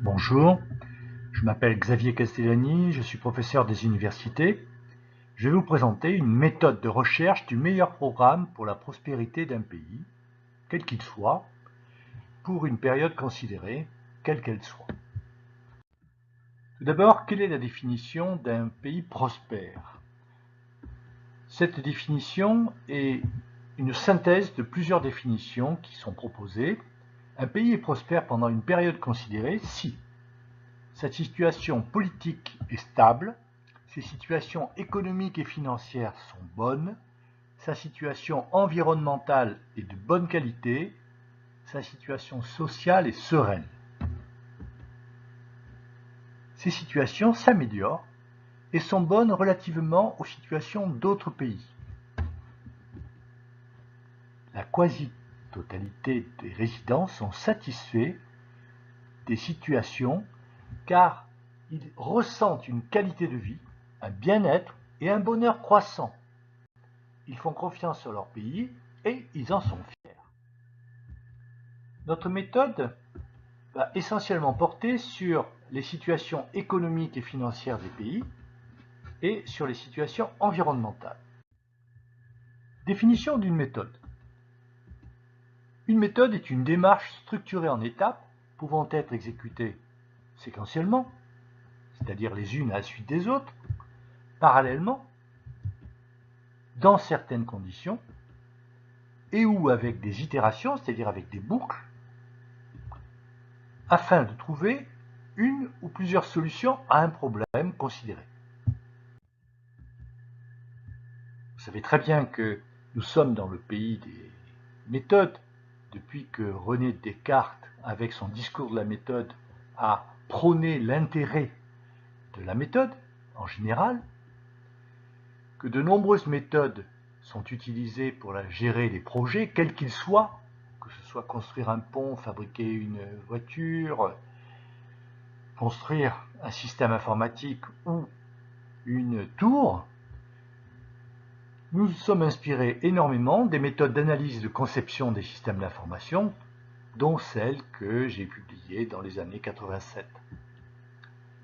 Bonjour, je m'appelle Xavier Castellani, je suis professeur des universités. Je vais vous présenter une méthode de recherche du meilleur programme pour la prospérité d'un pays, quel qu'il soit, pour une période considérée, quelle qu'elle soit. Tout d'abord, quelle est la définition d'un pays prospère? Cette définition est une synthèse de plusieurs définitions qui sont proposées. Un pays est prospère pendant une période considérée si sa situation politique est stable, ses situations économiques et financières sont bonnes, sa situation environnementale est de bonne qualité, sa situation sociale est sereine. Ces situations s'améliorent et sont bonnes relativement aux situations d'autres pays. La quasi-totalité des résidents sont satisfaits des situations car ils ressentent une qualité de vie, un bien-être et un bonheur croissant. Ils font confiance sur leur pays et ils en sont fiers. Notre méthode va essentiellement porter sur les situations économiques et financières des pays et sur les situations environnementales. Définition d'une méthode. Une méthode est une démarche structurée en étapes pouvant être exécutées séquentiellement, c'est-à-dire les unes à la suite des autres, parallèlement, dans certaines conditions, et ou avec des itérations, c'est-à-dire avec des boucles, afin de trouver une ou plusieurs solutions à un problème considéré. Vous savez très bien que nous sommes dans le pays des méthodes, depuis que René Descartes, avec son discours de la méthode, a prôné l'intérêt de la méthode en général, que de nombreuses méthodes sont utilisées pour gérer les projets, quels qu'ils soient, que ce soit construire un pont, fabriquer une voiture, construire un système informatique ou une tour. Nous sommes inspirés énormément des méthodes d'analyse de conception des systèmes d'information, dont celles que j'ai publiées dans les années 87.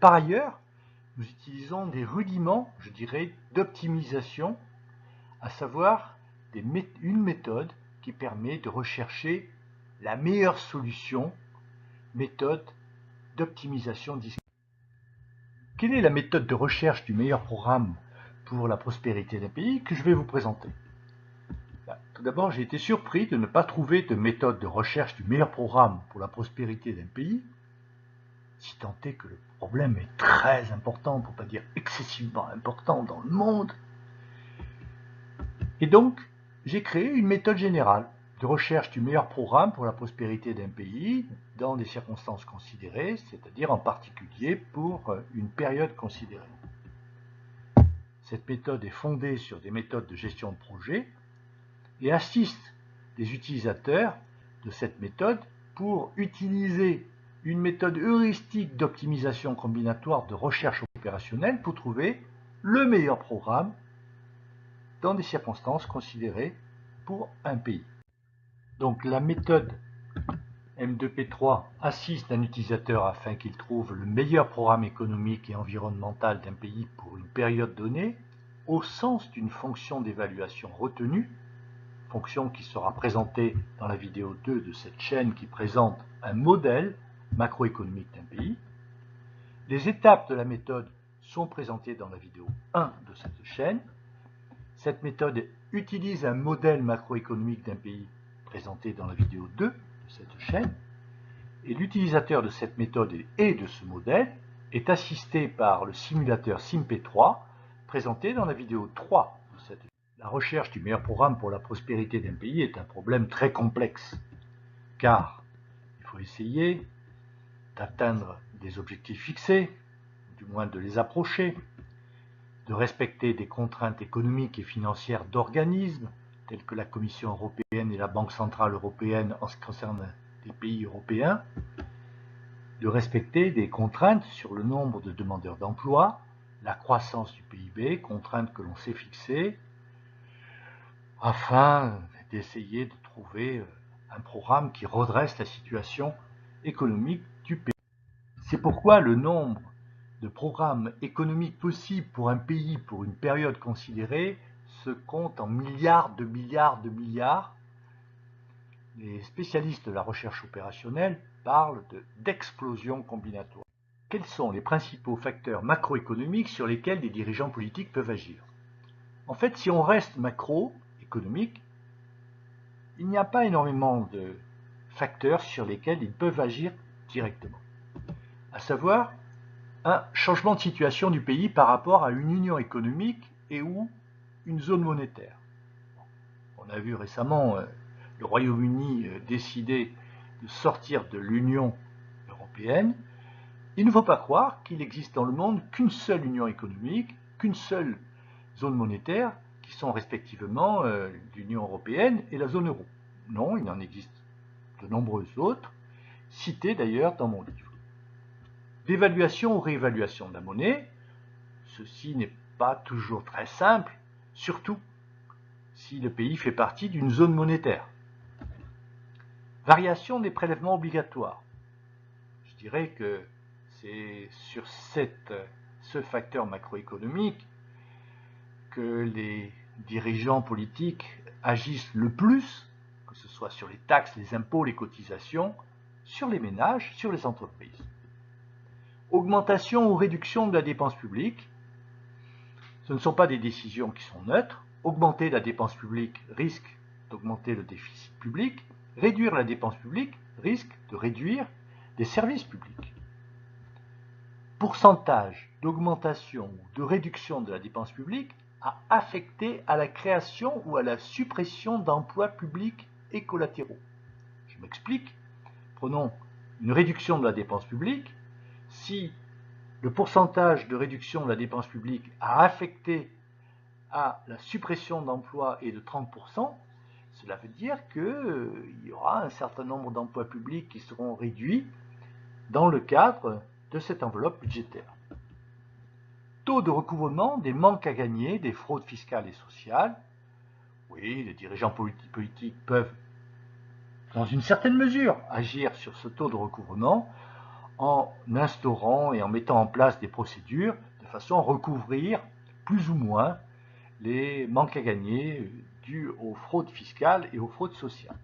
Par ailleurs, nous utilisons des rudiments, je dirais, d'optimisation, à savoir une méthode qui permet de rechercher la meilleure solution, méthode d'optimisation discrète. Quelle est la méthode de recherche du meilleur programme pour la prospérité d'un pays que je vais vous présenter? Tout d'abord, j'ai été surpris de ne pas trouver de méthode de recherche du meilleur programme pour la prospérité d'un pays, si tant est que le problème est très important, pour ne pas dire excessivement important dans le monde. Et donc, j'ai créé une méthode générale de recherche du meilleur programme pour la prospérité d'un pays dans des circonstances considérées, c'est-à-dire en particulier pour une période considérée. Cette méthode est fondée sur des méthodes de gestion de projet et assiste les utilisateurs de cette méthode pour utiliser une méthode heuristique d'optimisation combinatoire de recherche opérationnelle pour trouver le meilleur programme dans des circonstances considérées pour un pays. Donc la méthode M2P3 assiste un utilisateur afin qu'il trouve le meilleur programme économique et environnemental d'un pays pour une période donnée au sens d'une fonction d'évaluation retenue, fonction qui sera présentée dans la vidéo 2 de cette chaîne qui présente un modèle macroéconomique d'un pays. Les étapes de la méthode sont présentées dans la vidéo 1 de cette chaîne. Cette méthode utilise un modèle macroéconomique d'un pays présenté dans la vidéo 2 de cette chaîne. Et l'utilisateur de cette méthode et de ce modèle est assisté par le simulateur SIMP3 présenté dans la vidéo 3 de cette chaîne. La recherche du meilleur programme pour la prospérité d'un pays est un problème très complexe, car il faut essayer d'atteindre des objectifs fixés, du moins de les approcher, de respecter des contraintes économiques et financières d'organismes, tels que la Commission européenne et la Banque centrale européenne en ce qui concerne les pays européens, de respecter des contraintes sur le nombre de demandeurs d'emploi, la croissance du PIB, contraintes que l'on s'est fixées, afin d'essayer de trouver un programme qui redresse la situation économique du pays. C'est pourquoi le nombre de programmes économiques possibles pour un pays pour une période considérée se compte en milliards de milliards de milliards. Les spécialistes de la recherche opérationnelle parlent d'explosion combinatoire. Quels sont les principaux facteurs macroéconomiques sur lesquels les dirigeants politiques peuvent agir? En fait, si on reste macroéconomique, il n'y a pas énormément de facteurs sur lesquels ils peuvent agir directement. À savoir, un changement de situation du pays par rapport à une union économique et ou une zone monétaire. On a vu récemment le Royaume-Uni décider de sortir de l'Union européenne. Il ne faut pas croire qu'il existe dans le monde qu'une seule union économique, qu'une seule zone monétaire, qui sont respectivement l'Union européenne et la zone euro. Non, il en existe de nombreuses autres, citées d'ailleurs dans mon livre. L'évaluation ou réévaluation de la monnaie, ceci n'est pas toujours très simple, surtout si le pays fait partie d'une zone monétaire. Variation des prélèvements obligatoires. Je dirais que c'est sur ce facteur macroéconomique que les dirigeants politiques agissent le plus, que ce soit sur les taxes, les impôts, les cotisations, sur les ménages, sur les entreprises. Augmentation ou réduction de la dépense publique. Ce ne sont pas des décisions qui sont neutres. Augmenter la dépense publique risque d'augmenter le déficit public. Réduire la dépense publique risque de réduire des services publics. Pourcentage d'augmentation ou de réduction de la dépense publique a affecté à la création ou à la suppression d'emplois publics et collatéraux. Je m'explique. Prenons une réduction de la dépense publique. Si le pourcentage de réduction de la dépense publique a affecté à la suppression d'emplois est de 30%, cela veut dire qu'il y aura un certain nombre d'emplois publics qui seront réduits dans le cadre de cette enveloppe budgétaire. Taux de recouvrement des manques à gagner, des fraudes fiscales et sociales. Oui, les dirigeants politiques peuvent, dans une certaine mesure, agir sur ce taux de recouvrement en instaurant et en mettant en place des procédures de façon à recouvrir plus ou moins les manques à gagner dus aux fraudes fiscales et aux fraudes sociales.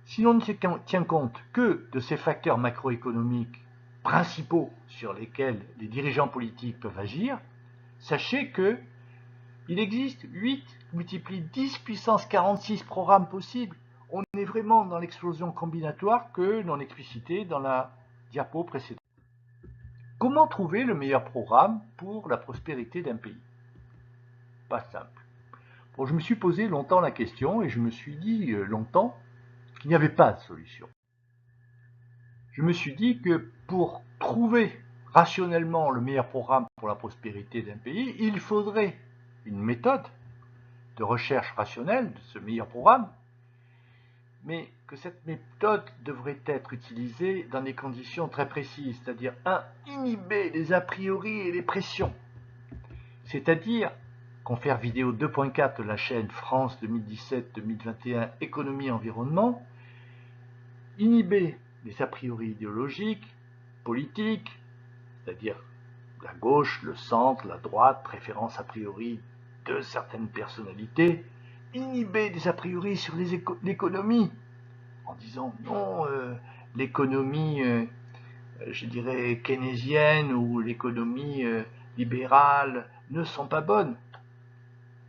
Si l'on ne tient compte que de ces facteurs macroéconomiques principaux sur lesquels les dirigeants politiques peuvent agir, sachez qu'il existe 8 multiplie 10 puissance 46 programmes possibles. On est vraiment dans l'explosion combinatoire que l'on explicitait dans la diapo précédente. Comment trouver le meilleur programme pour la prospérité d'un pays? Pas simple. Bon, je me suis posé longtemps la question et je me suis dit longtemps qu'il n'y avait pas de solution. Je me suis dit que pour trouver rationnellement le meilleur programme pour la prospérité d'un pays, il faudrait une méthode de recherche rationnelle de ce meilleur programme, mais que cette méthode devrait être utilisée dans des conditions très précises, c'est-à-dire 1. Inhiber les a priori et les pressions, c'est-à-dire Confère Vidéo 2.4 de la chaîne France 2017-2021 Économie Environnement, inhiber les a priori idéologiques, politiques, c'est-à-dire la gauche, le centre, la droite, préférence a priori de certaines personnalités, inhiber des a priori sur l'économie, en disant non, l'économie, je dirais, keynésienne ou l'économie libérale ne sont pas bonnes.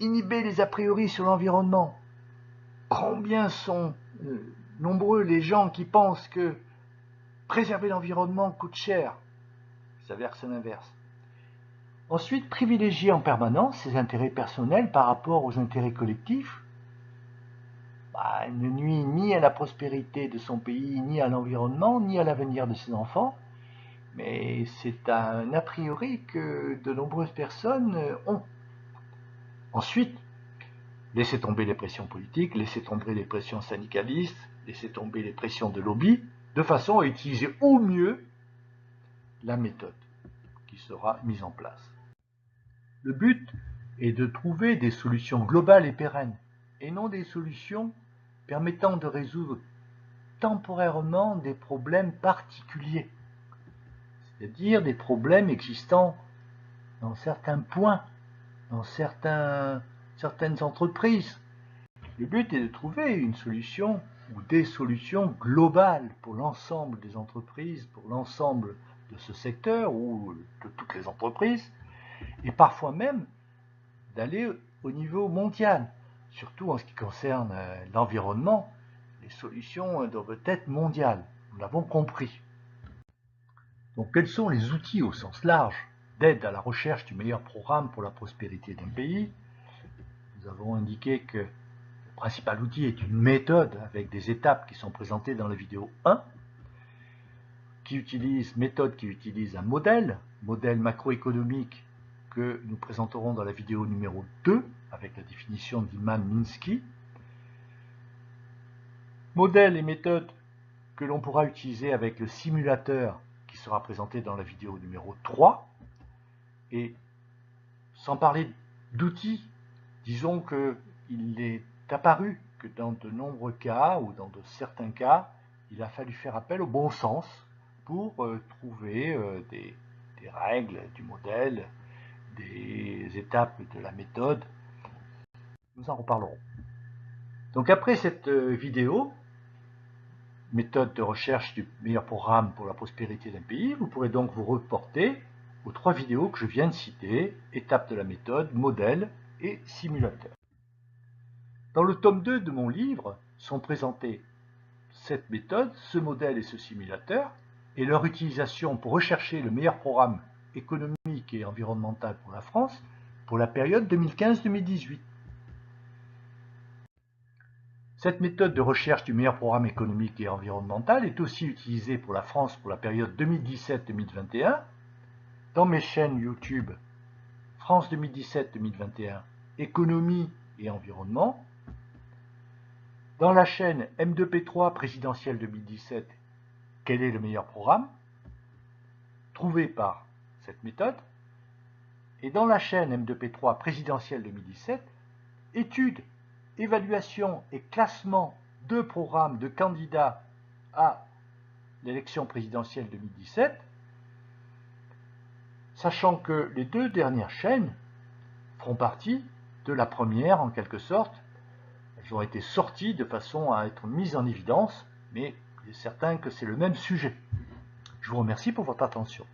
Inhiber les a priori sur l'environnement. Combien sont nombreux les gens qui pensent que préserver l'environnement coûte cher? Il s'avère que c'est l'inverse. Ensuite, privilégier en permanence ses intérêts personnels par rapport aux intérêts collectifs ne nuit ni à la prospérité de son pays, ni à l'environnement, ni à l'avenir de ses enfants, mais c'est un a priori que de nombreuses personnes ont. Ensuite, laisser tomber les pressions politiques, laisser tomber les pressions syndicalistes, laisser tomber les pressions de lobby, de façon à utiliser au mieux la méthode qui sera mise en place. Le but est de trouver des solutions globales et pérennes, et non des solutions permettant de résoudre temporairement des problèmes particuliers, c'est-à-dire des problèmes existant dans certains points, dans certaines entreprises. Le but est de trouver une solution ou des solutions globales pour l'ensemble des entreprises, pour l'ensemble de ce secteur ou de toutes les entreprises, et parfois même d'aller au niveau mondial. Surtout en ce qui concerne l'environnement, les solutions doivent être mondiales, nous l'avons compris. Donc quels sont les outils au sens large d'aide à la recherche du meilleur programme pour la prospérité d'un pays? Nous avons indiqué que le principal outil est une méthode avec des étapes qui sont présentées dans la vidéo 1, méthode qui utilise un modèle macroéconomique que nous présenterons dans la vidéo numéro 2 avec la définition d'Iman Minsky. Modèle et méthode que l'on pourra utiliser avec le simulateur qui sera présenté dans la vidéo numéro 3. Et sans parler d'outils, disons qu'il est apparu que dans de nombreux cas ou dans de certains cas, il a fallu faire appel au bon sens pour trouver des règles du modèle, des étapes de la méthode. Nous en reparlerons. Donc après cette vidéo, méthode de recherche du meilleur programme pour la prospérité d'un pays, vous pourrez donc vous reporter aux 3 vidéos que je viens de citer, étapes de la méthode, modèle et simulateur. Dans le tome 2 de mon livre sont présentés cette méthode, ce modèle et ce simulateur, et leur utilisation pour rechercher le meilleur programme économique et environnemental pour la France pour la période 2015-2018. Cette méthode de recherche du meilleur programme économique et environnemental est aussi utilisée pour la France pour la période 2017-2021 dans mes chaînes YouTube France 2017-2021, Économie et Environnement, dans la chaîne M2P3 Présidentielle 2017, Quel est le meilleur programme, trouvé par cette méthode, et dans la chaîne M2P3 Présidentielle 2017, Études, évaluation et classement de programmes de candidats à l'élection présidentielle 2017, sachant que les 2 dernières chaînes feront partie de la première en quelque sorte. Elles ont été sorties de façon à être mises en évidence, mais il est certain que c'est le même sujet. Je vous remercie pour votre attention.